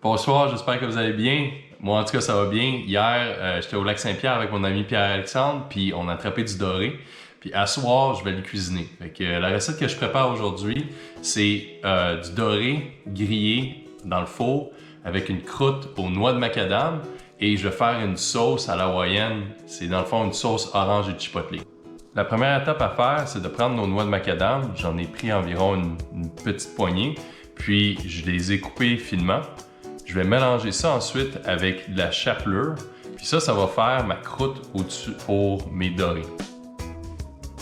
Bonsoir, j'espère que vous allez bien. Moi, en tout cas, ça va bien. Hier, j'étais au lac Saint-Pierre avec mon ami Pierre-Alexandre, puis on a attrapé du doré. Puis à soir, je vais le cuisiner. Fait que la recette que je prépare aujourd'hui, c'est du doré grillé dans le four avec une croûte aux noix de macadam et je vais faire une sauce à l'hawaïenne. C'est dans le fond une sauce orange et chipotle. La première étape à faire, c'est de prendre nos noix de macadam. J'en ai pris environ une petite poignée, puis je les ai coupées finement. Je vais mélanger ça ensuite avec de la chapelure, puis ça va faire ma croûte au-dessus pour mes dorés.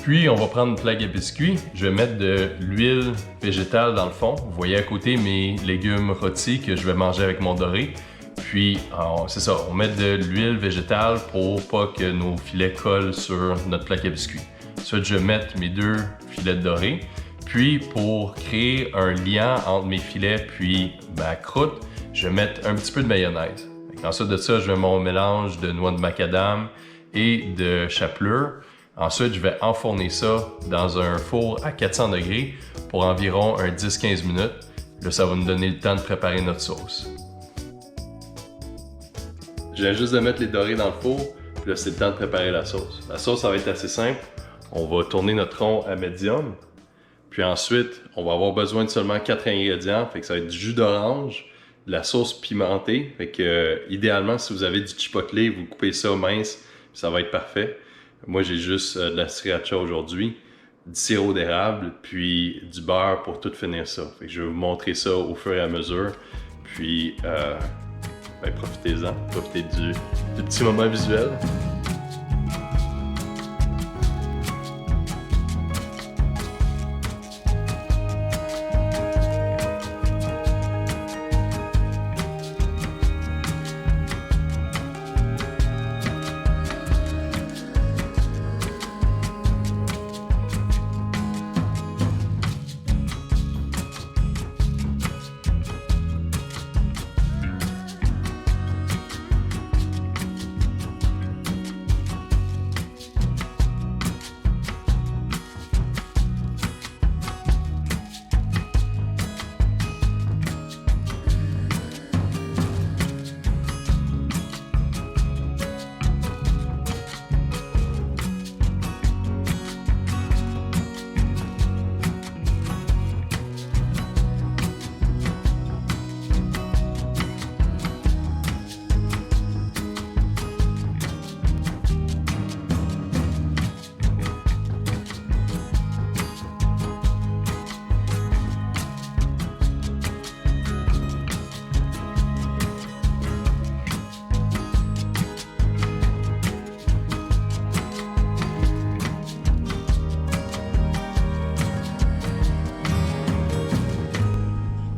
Puis on va prendre une plaque à biscuits, je vais mettre de l'huile végétale dans le fond. Vous voyez à côté mes légumes rôtis que je vais manger avec mon doré. Puis c'est ça, on met de l'huile végétale pour pas que nos filets collent sur notre plaque à biscuits. Ensuite, je vais mettre mes deux filets de doré. Puis pour créer un lien entre mes filets puis ma croûte, je vais mettre un petit peu de mayonnaise. Ensuite de ça, je vais mon mélange de noix de macadam et de chapelure. Ensuite, je vais enfourner ça dans un four à 400 degrés pour environ un 10-15 minutes. Là, ça va nous donner le temps de préparer notre sauce. Je viens juste de mettre les dorés dans le four, puis là, c'est le temps de préparer la sauce. La sauce, ça va être assez simple. On va tourner notre rond à médium. Puis ensuite, on va avoir besoin de seulement 4 ingrédients. Fait que ça va être du jus d'orange, de la sauce pimentée. Fait que idéalement, si vous avez du chipotle, vous coupez ça mince, ça va être parfait. Moi, j'ai juste de la sriracha aujourd'hui, du sirop d'érable, puis du beurre pour tout finir ça. Fait que je vais vous montrer ça au fur et à mesure. Puis, profitez-en, profitez du petit moment visuel.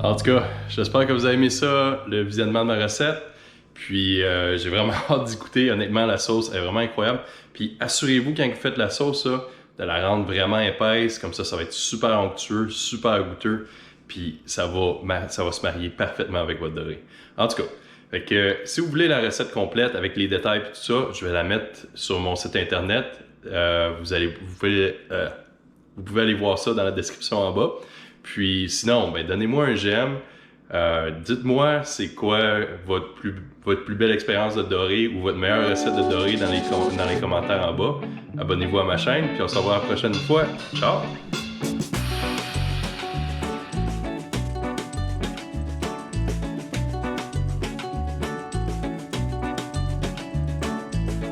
En tout cas, j'espère que vous avez aimé ça, le visionnement de ma recette. Puis j'ai vraiment hâte d'écouter. Honnêtement, la sauce est vraiment incroyable. Puis assurez-vous quand vous faites la sauce, de la rendre vraiment épaisse. Comme ça va être super onctueux, super goûteux. Puis ça va se marier parfaitement avec votre doré. En tout cas, fait que, si vous voulez la recette complète avec les détails et tout ça, je vais la mettre sur mon site internet. Vous pouvez aller voir ça dans la description en bas. Puis sinon, donnez-moi un j'aime. Dites-moi c'est quoi votre plus belle expérience de doré ou votre meilleure recette de doré dans les commentaires en bas. Abonnez-vous à ma chaîne, puis on se revoit la prochaine fois. Ciao!